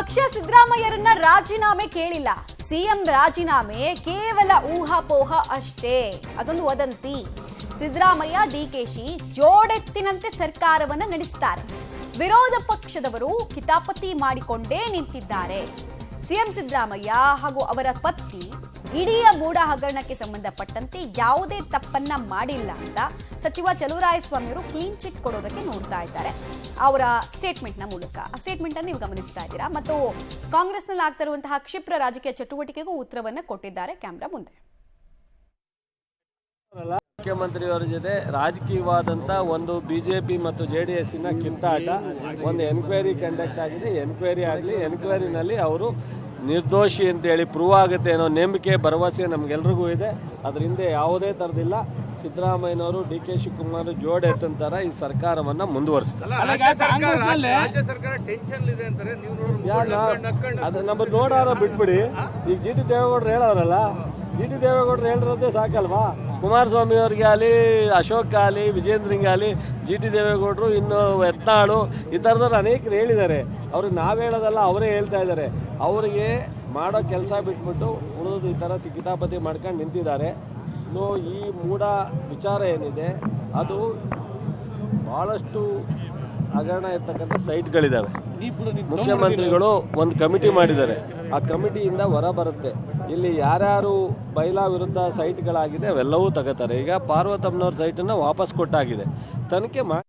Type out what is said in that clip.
ಪಕ್ಷ ಸಿದ್ದರಾಮಯ್ಯರನ್ನ ರಾಜೀನಾಮೆ ಕೇಳಿಲ್ಲ. ಸಿಎಂ ರಾಜೀನಾಮೆ ಕೇವಲ ಊಹಾಪೋಹ ಅಷ್ಟೇ, ಅದೊಂದು ವದಂತಿ. ಸಿದ್ದರಾಮಯ್ಯ ಡಿಕೆಶಿ ಜೋಡೆತ್ತಿನಂತೆ ಸರ್ಕಾರವನ್ನ ನಡೆಸುತ್ತಾರೆ. ವಿರೋಧ ಪಕ್ಷದವರು ಕಿತಾಪತಿ ಮಾಡಿಕೊಂಡೇ ನಿಂತಿದ್ದಾರೆ. ಸಿಎಂ ಸಿದ್ದರಾಮಯ್ಯ ಹಾಗೂ ಅವರ ಪತ್ನಿ ಇಡೀ ಮೂಡ ಹಗರಣಕ್ಕೆ ಸಂಬಂಧಪಟ್ಟಂತೆ ಯಾವುದೇ ತಪ್ಪನ್ನ ಮಾಡಿಲ್ಲ ಅಂತ ಸಚಿವ ಚಲುವರಾಯಸ್ವಾಮಿ ಅವರು ಕ್ಲೀನ್ ಚಿಟ್ ಕೊಡೋದಕ್ಕೆ ನೋಡ್ತಾ ಇದ್ದಾರೆ ಅವರ ಸ್ಟೇಟ್ಮೆಂಟ್ನ ಮೂಲಕ. ಆ ಸ್ಟೇಟ್ಮೆಂಟ್ ಅನ್ನು ನೀವು ಗಮನಿಸ್ತಾ ಇದ್ದೀರಾ. ಮತ್ತು ಕಾಂಗ್ರೆಸ್ನಲ್ಲಿ ಆಗ್ತಾ ಇರುವಂತಹ ಕ್ಷಿಪ್ರ ರಾಜಕೀಯ ಚಟುವಟಿಕೆಗೂ ಉತ್ತರವನ್ನ ಕೊಟ್ಟಿದ್ದಾರೆ ಕ್ಯಾಮ್ರಾ ಮುಂದೆ. ಮುಖ್ಯಮಂತ್ರಿಯವರ ಜೊತೆ ರಾಜಕೀಯವಾದಂಥ ಒಂದು ಬಿಜೆಪಿ ಮತ್ತು JDS ಕಿತ್ತಾಟ, ಒಂದು ಎನ್ಕ್ವೈರಿ ಕಂಡಕ್ಟ್ ಆಗಿದೆ. ಎನ್ಕ್ವೈರಿ ಆಗಲಿ, ಎನ್ಕ್ವೈರಿನಲ್ಲಿ ಅವರು ನಿರ್ದೋಷಿ ಅಂತೇಳಿ ಪ್ರೂವ್ ಆಗುತ್ತೆ ಅನ್ನೋ ನಂಬಿಕೆ, ಭರವಸೆ ನಮಗೆಲ್ರಿಗೂ ಇದೆ. ಅದರಿಂದ ಯಾವುದೇ ಥರದಿಲ್ಲ. ಸಿದ್ದರಾಮಯ್ಯನವರು DK ಶಿವಕುಮಾರ್ ಜೋಡೆತ್ತಂತಾರ ಈ ಸರ್ಕಾರವನ್ನ ಮುಂದುವರಿಸ್ತಾರೆ. ಅದು ನಮ್ಮ ನೋಡಾರ ಬಿಟ್ಬಿಡಿ. ಈಗ GT ದೇವೇಗೌಡರು ಹೇಳೋರಲ್ಲ, GT ದೇವೇಗೌಡರು ಹೇಳಿರೋದೇ ಸಾಕಲ್ವಾ? ಕುಮಾರಸ್ವಾಮಿ ಅವ್ರಿಗೆ ಆಗಲಿ, ಅಶೋಕ್ ಆಗಲಿ, ವಿಜೇಂದ್ರಂಗೆ ಆಗಲಿ, GT ದೇವೇಗೌಡರು, ಇನ್ನು ಯತ್ನಾಳು, ಈ ಥರದವ್ರು ಅನೇಕರು ಹೇಳಿದ್ದಾರೆ. ಅವ್ರಿಗೆ ನಾವು ಹೇಳೋದಲ್ಲ, ಅವರೇ ಹೇಳ್ತಾ ಇದ್ದಾರೆ. ಅವರಿಗೆ ಮಾಡೋ ಕೆಲಸ ಬಿಟ್ಬಿಟ್ಟು ಉಳಿದು ಈ ಥರ ಕಿತಾಪತಿ ಮಾಡ್ಕೊಂಡು ನಿಂತಿದ್ದಾರೆ. ಸೊ ಈ ಮೂಢ ವಿಚಾರ ಏನಿದೆ ಅದು ಭಾಳಷ್ಟು ಹಗರಣ ಇರ್ತಕ್ಕಂಥ ಸೈಟ್ಗಳಿದ್ದಾವೆ. ಮುಖ್ಯಮಂತ್ರಿಗಳು ಒಂದು ಕಮಿಟಿ ಮಾಡಿದ್ದಾರೆ. ಆ ಕಮಿಟಿಯಿಂದ ಹೊರ ಬರುತ್ತೆ. ಇಲ್ಲಿ ಯಾರ್ಯಾರು ಬೈಲಾ ವಿರುದ್ಧ ಸೈಟ್ಗಳಾಗಿದೆ ಅವೆಲ್ಲವೂ ತಗೋತಾರೆ. ಈಗ ಪಾರ್ವತಮ್ಮನವ್ರ ಸೈಟನ್ನು ವಾಪಸ್ ಕೊಟ್ಟಾಗಿದೆ. ತನಿಖೆ ಮಾಡಿ